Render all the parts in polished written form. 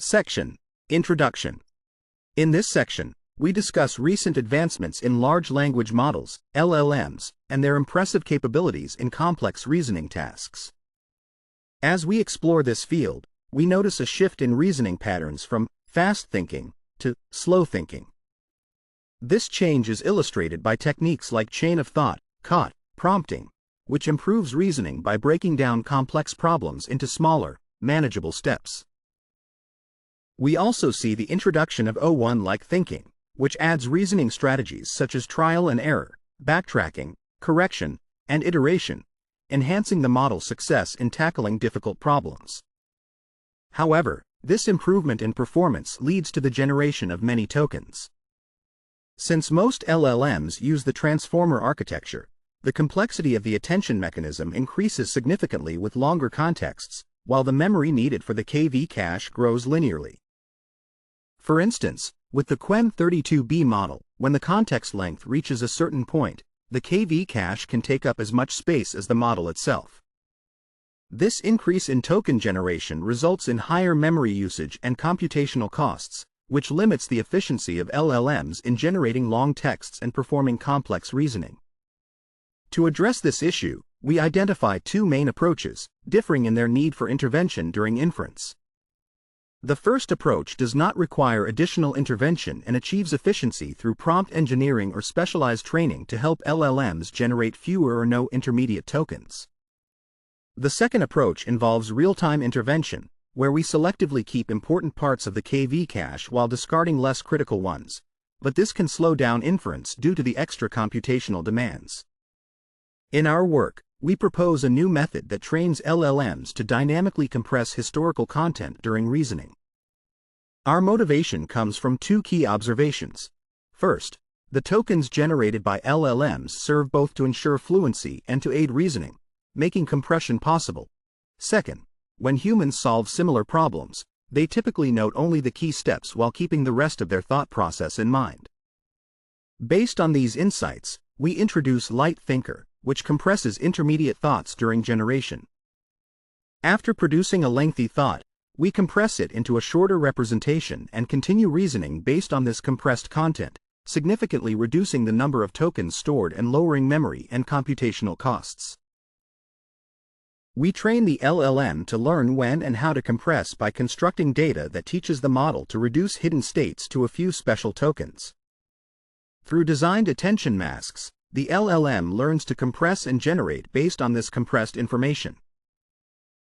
Section: Introduction. In this section, we discuss recent advancements in large language models, LLMs, and their impressive capabilities in complex reasoning tasks. As we explore this field, we notice a shift in reasoning patterns from fast thinking to slow thinking. This change is illustrated by techniques like chain of thought, COT, prompting, which improves reasoning by breaking down complex problems into smaller, manageable steps. We also see the introduction of O1-like thinking, which adds reasoning strategies such as trial and error, backtracking, correction, and iteration, enhancing the model's success in tackling difficult problems. However, this improvement in performance leads to the generation of many tokens. Since most LLMs use the transformer architecture, the complexity of the attention mechanism increases significantly with longer contexts, while the memory needed for the KV cache grows linearly. For instance, with the QEM32B model, when the context length reaches a certain point, the KV cache can take up as much space as the model itself. This increase in token generation results in higher memory usage and computational costs, which limits the efficiency of LLMs in generating long texts and performing complex reasoning. To address this issue, we identify two main approaches, differing in their need for intervention during inference. The first approach does not require additional intervention and achieves efficiency through prompt engineering or specialized training to help LLMs generate fewer or no intermediate tokens. The second approach involves real-time intervention, where we selectively keep important parts of the KV cache while discarding less critical ones, but this can slow down inference due to the extra computational demands. In our work, we propose a new method that trains LLMs to dynamically compress historical content during reasoning. Our motivation comes from two key observations. First, the tokens generated by LLMs serve both to ensure fluency and to aid reasoning, making compression possible. Second, when humans solve similar problems, they typically note only the key steps while keeping the rest of their thought process in mind. Based on these insights, we introduce LightThinker, which compresses intermediate thoughts during generation. After producing a lengthy thought, we compress it into a shorter representation and continue reasoning based on this compressed content, significantly reducing the number of tokens stored and lowering memory and computational costs. We train the LLM to learn when and how to compress by constructing data that teaches the model to reduce hidden states to a few special tokens. Through designed attention masks, the LLM learns to compress and generate based on this compressed information.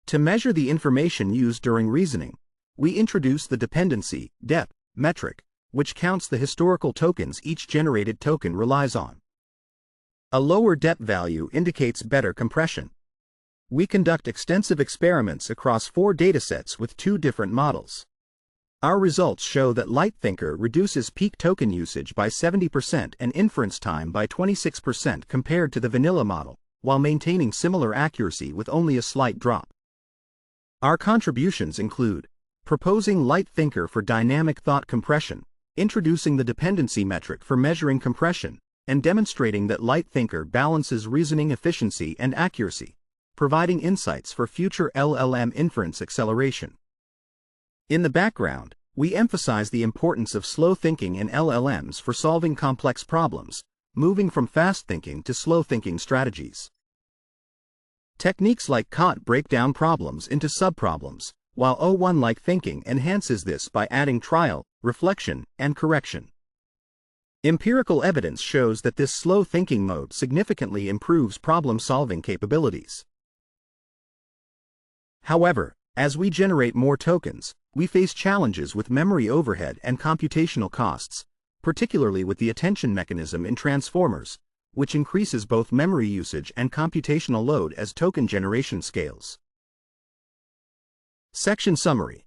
To measure the information used during reasoning, we introduce the dependency (dep) metric, which counts the historical tokens each generated token relies on. A lower dep value indicates better compression. We conduct extensive experiments across 4 datasets with 2 different models. Our results show that LightThinker reduces peak token usage by 70% and inference time by 26% compared to the vanilla model, while maintaining similar accuracy with only a slight drop. Our contributions include proposing LightThinker for dynamic thought compression, introducing the dependency metric for measuring compression, and demonstrating that LightThinker balances reasoning efficiency and accuracy, providing insights for future LLM inference acceleration. In the background, we emphasize the importance of slow thinking in LLMs for solving complex problems, moving from fast thinking to slow thinking strategies. Techniques like COT break down problems into subproblems, while O1-like thinking enhances this by adding trial, reflection, and correction. Empirical evidence shows that this slow thinking mode significantly improves problem-solving capabilities. However, as we generate more tokens, we face challenges with memory overhead and computational costs, particularly with the attention mechanism in transformers, which increases both memory usage and computational load as token generation scales. Section Summary.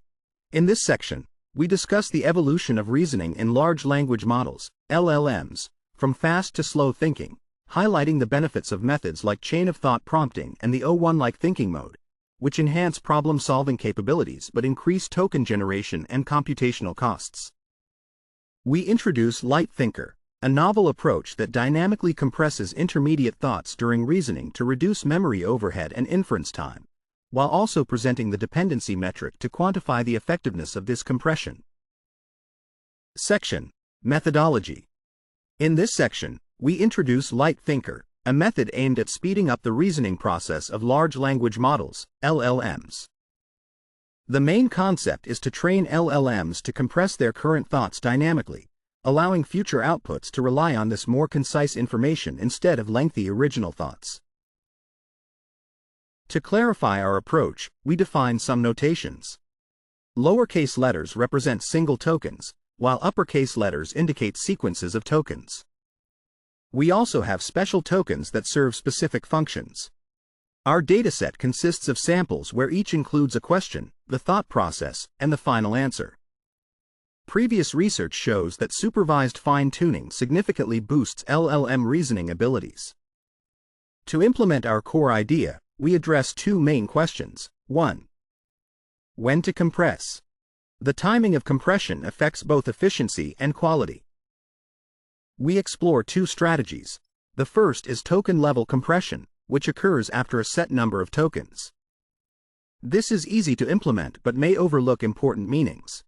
In this section, we discuss the evolution of reasoning in large language models, LLMs, from fast to slow thinking, highlighting the benefits of methods like chain of thought prompting and the O1-like thinking mode, which enhance problem-solving capabilities but increase token generation and computational costs. We introduce LightThinker, a novel approach that dynamically compresses intermediate thoughts during reasoning to reduce memory overhead and inference time, while also presenting the dependency metric to quantify the effectiveness of this compression. Section: Methodology. In this section, we introduce LightThinker, a method aimed at speeding up the reasoning process of large language models, LLMs. The main concept is to train LLMs to compress their current thoughts dynamically, allowing future outputs to rely on this more concise information instead of lengthy original thoughts. To clarify our approach, we define some notations. Lowercase letters represent single tokens, while uppercase letters indicate sequences of tokens. We also have special tokens that serve specific functions. Our dataset consists of samples where each includes a question, the thought process, and the final answer. Previous research shows that supervised fine-tuning significantly boosts LLM reasoning abilities. To implement our core idea, we address two main questions. 1. When to compress. The timing of compression affects both efficiency and quality. We explore two strategies. The first is token-level compression, which occurs after a set number of tokens. This is easy to implement but may overlook important meanings.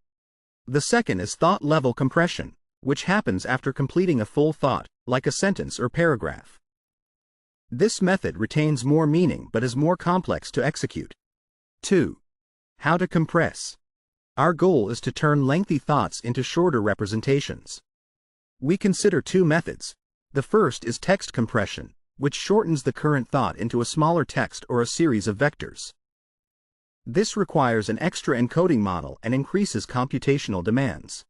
The second is thought-level compression, which happens after completing a full thought, like a sentence or paragraph. This method retains more meaning but is more complex to execute. 2. How to compress. Our goal is to turn lengthy thoughts into shorter representations. We consider two methods. The first is text compression, which shortens the current thought into a smaller text or a series of vectors. This requires an extra encoding model and increases computational demands.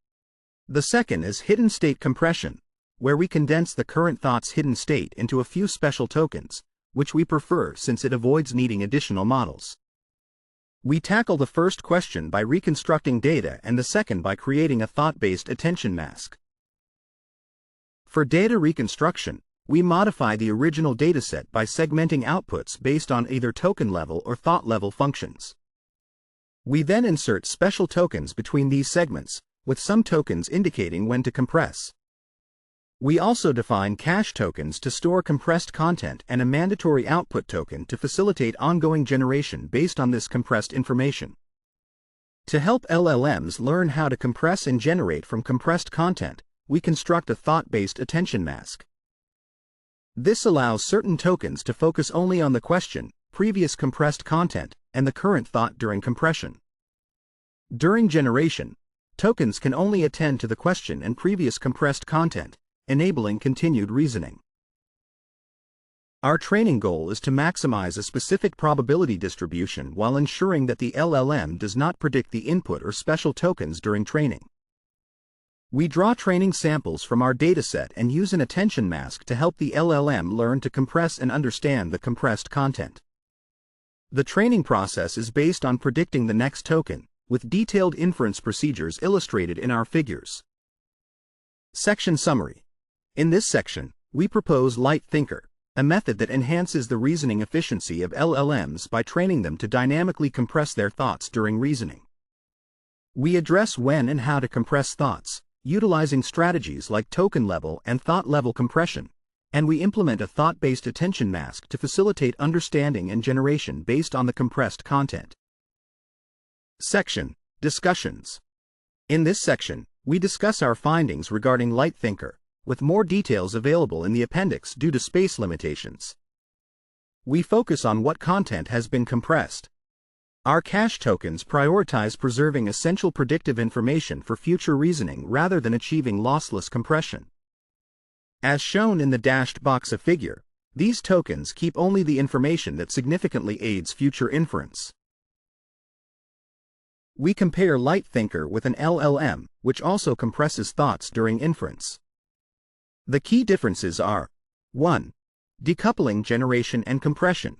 The second is hidden state compression, where we condense the current thought's hidden state into a few special tokens, which we prefer since it avoids needing additional models. We tackle the first question by reconstructing data and the second by creating a thought-based attention mask. For data reconstruction, we modify the original dataset by segmenting outputs based on either token-level or thought-level functions. We then insert special tokens between these segments, with some tokens indicating when to compress. We also define cache tokens to store compressed content and a mandatory output token to facilitate ongoing generation based on this compressed information. To help LLMs learn how to compress and generate from compressed content, we construct a thought-based attention mask. This allows certain tokens to focus only on the question, previous compressed content, and the current thought during compression. During generation, tokens can only attend to the question and previous compressed content, enabling continued reasoning. Our training goal is to maximize a specific probability distribution while ensuring that the LLM does not predict the input or special tokens during training. We draw training samples from our dataset and use an attention mask to help the LLM learn to compress and understand the compressed content. The training process is based on predicting the next token, with detailed inference procedures illustrated in our figures. Section Summary. In this section, we propose LightThinker, a method that enhances the reasoning efficiency of LLMs by training them to dynamically compress their thoughts during reasoning. We address when and how to compress thoughts, utilizing strategies like token-level and thought-level compression, and we implement a thought-based attention mask to facilitate understanding and generation based on the compressed content. Section: Discussions. In this section, we discuss our findings regarding LightThinker, with more details available in the appendix due to space limitations. We focus on what content has been compressed. Our cache tokens prioritize preserving essential predictive information for future reasoning rather than achieving lossless compression. As shown in the dashed box of figure, these tokens keep only the information that significantly aids future inference. We compare LightThinker with an LLM, which also compresses thoughts during inference. The key differences are: 1. Decoupling generation and compression.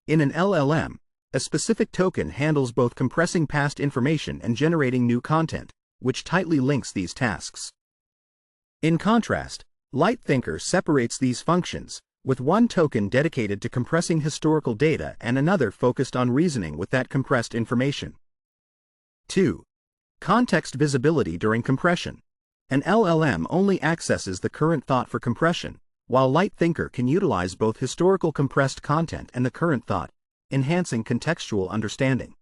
In an LLM, a specific token handles both compressing past information and generating new content, which tightly links these tasks. In contrast, LightThinker separates these functions, with one token dedicated to compressing historical data and another focused on reasoning with that compressed information. 2. Context visibility during compression. An LLM only accesses the current thought for compression, while LightThinker can utilize both historical compressed content and the current thought, enhancing contextual understanding.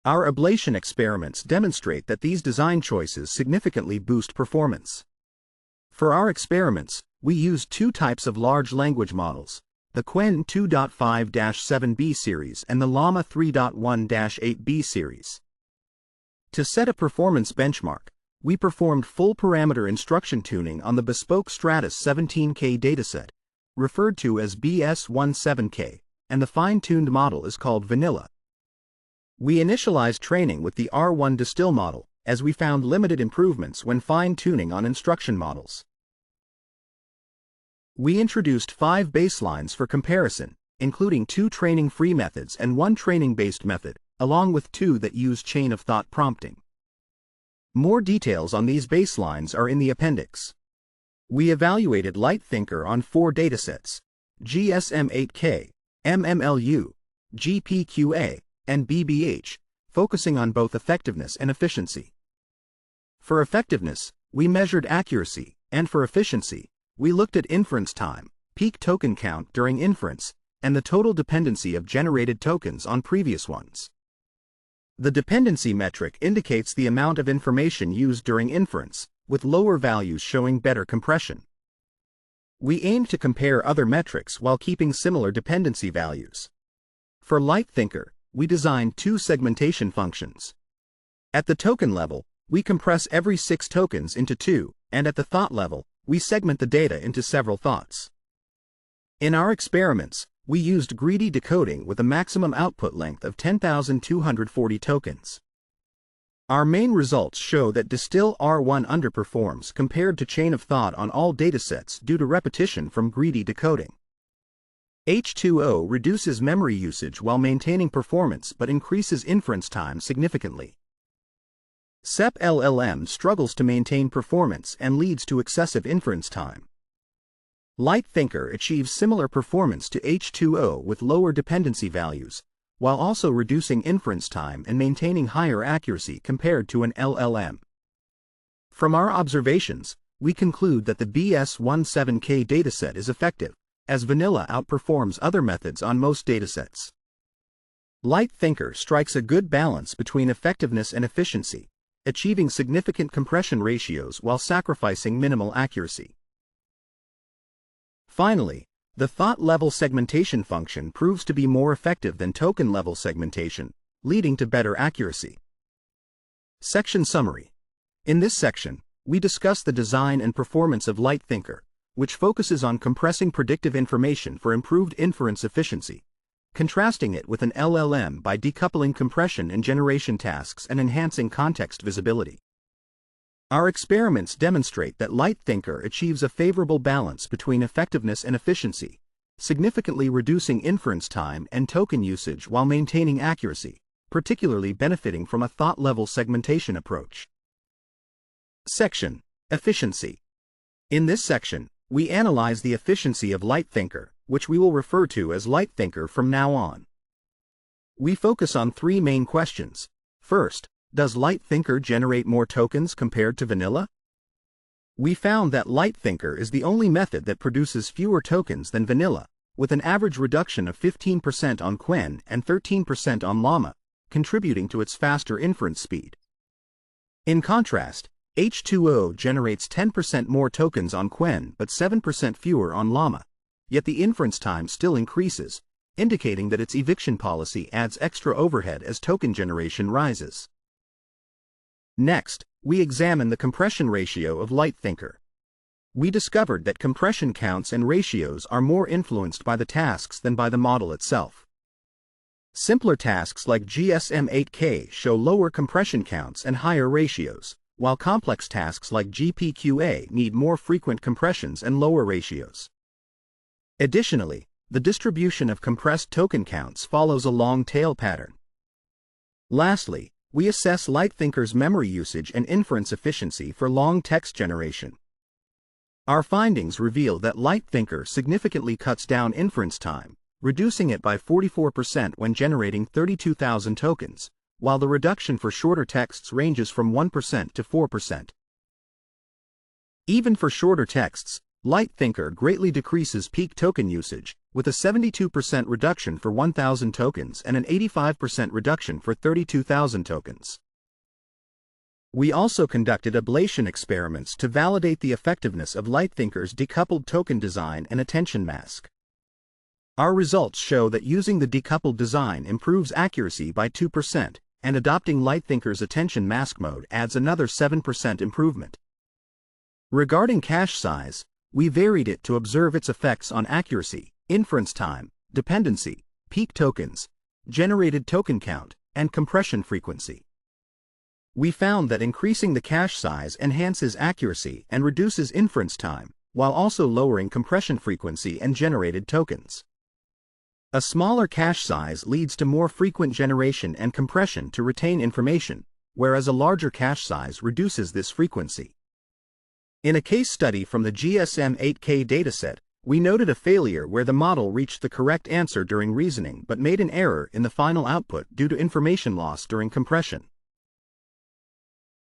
Our ablation experiments demonstrate that these design choices significantly boost performance. For our experiments, we used two types of large language models, the Qwen 2.5-7b series and the Llama 3.1-8b series. To set a performance benchmark, we performed full parameter instruction tuning on the bespoke Stratus 17K dataset, referred to as BS17K, and the fine-tuned model is called Vanilla. We initialized training with the R1 distill model, as we found limited improvements when fine-tuning on instruction models. We introduced 5 baselines for comparison, including 2 training-free methods and 1 training-based method, along with 2 that use chain-of-thought prompting. More details on these baselines are in the appendix. We evaluated LightThinker on 4 datasets, GSM-8K, MMLU, GPQA, and BBH, focusing on both effectiveness and efficiency. For effectiveness, we measured accuracy, and for efficiency, we looked at inference time, peak token count during inference, and the total dependency of generated tokens on previous ones. The dependency metric indicates the amount of information used during inference, with lower values showing better compression. We aimed to compare other metrics while keeping similar dependency values. For LightThinker, we designed 2 segmentation functions. At the token level, we compress every 6 tokens into 2, and at the thought level, we segment the data into several thoughts. In our experiments, we used greedy decoding with a maximum output length of 10,240 tokens. Our main results show that Distill R1 underperforms compared to chain of thought on all datasets due to repetition from greedy decoding. H2O reduces memory usage while maintaining performance but increases inference time significantly. SEP LLM struggles to maintain performance and leads to excessive inference time. LightThinker achieves similar performance to H2O with lower dependency values, while also reducing inference time and maintaining higher accuracy compared to an LLM. From our observations, we conclude that the BS17K dataset is effective, as Vanilla outperforms other methods on most datasets. LightThinker strikes a good balance between effectiveness and efficiency, achieving significant compression ratios while sacrificing minimal accuracy. Finally, the thought-level segmentation function proves to be more effective than token-level segmentation, leading to better accuracy. Section Summary. In this section, we discuss the design and performance of LightThinker, which focuses on compressing predictive information for improved inference efficiency, contrasting it with an LLM by decoupling compression and generation tasks and enhancing context visibility. Our experiments demonstrate that LightThinker achieves a favorable balance between effectiveness and efficiency, significantly reducing inference time and token usage while maintaining accuracy, particularly benefiting from a thought-level segmentation approach. Section: Efficiency. In this section, we analyze the efficiency of LightThinker, which we will refer to as LightThinker from now on. We focus on 3 main questions. First, does LightThinker generate more tokens compared to Vanilla? We found that LightThinker is the only method that produces fewer tokens than Vanilla, with an average reduction of 15% on Qwen and 13% on Llama, contributing to its faster inference speed. In contrast, H2O generates 10% more tokens on Qwen but 7% fewer on Llama, yet the inference time still increases, indicating that its eviction policy adds extra overhead as token generation rises. Next, we examine the compression ratio of LightThinker. We discovered that compression counts and ratios are more influenced by the tasks than by the model itself. Simpler tasks like GSM-8K show lower compression counts and higher ratios, while complex tasks like GPQA need more frequent compressions and lower ratios. Additionally, the distribution of compressed token counts follows a long tail pattern. Lastly, we assess LightThinker's memory usage and inference efficiency for long text generation. Our findings reveal that LightThinker significantly cuts down inference time, reducing it by 44% when generating 32,000 tokens, while the reduction for shorter texts ranges from 1% to 4%. Even for shorter texts, LightThinker greatly decreases peak token usage, with a 72% reduction for 1,000 tokens and an 85% reduction for 32,000 tokens. We also conducted ablation experiments to validate the effectiveness of LightThinker's decoupled token design and attention mask. Our results show that using the decoupled design improves accuracy by 2%, and adopting LightThinker's attention mask mode adds another 7% improvement. Regarding cache size, we varied it to observe its effects on accuracy, inference time, dependency, peak tokens, generated token count, and compression frequency. We found that increasing the cache size enhances accuracy and reduces inference time, while also lowering compression frequency and generated tokens. A smaller cache size leads to more frequent generation and compression to retain information, whereas a larger cache size reduces this frequency. In a case study from the GSM-8K dataset, we noted a failure where the model reached the correct answer during reasoning but made an error in the final output due to information loss during compression.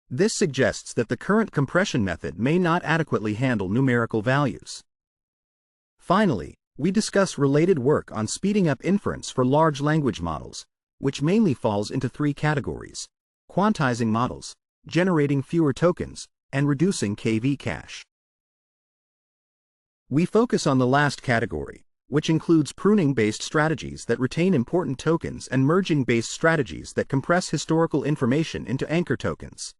This suggests that the current compression method may not adequately handle numerical values. Finally, we discuss related work on speeding up inference for large language models, which mainly falls into three categories: quantizing models, generating fewer tokens, and reducing KV cache. We focus on the last category, which includes pruning-based strategies that retain important tokens and merging-based strategies that compress historical information into anchor tokens.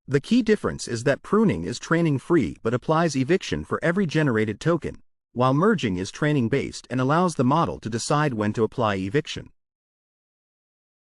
The key difference is that pruning is training-free but applies eviction for every generated token, while merging is training-based and allows the model to decide when to apply eviction.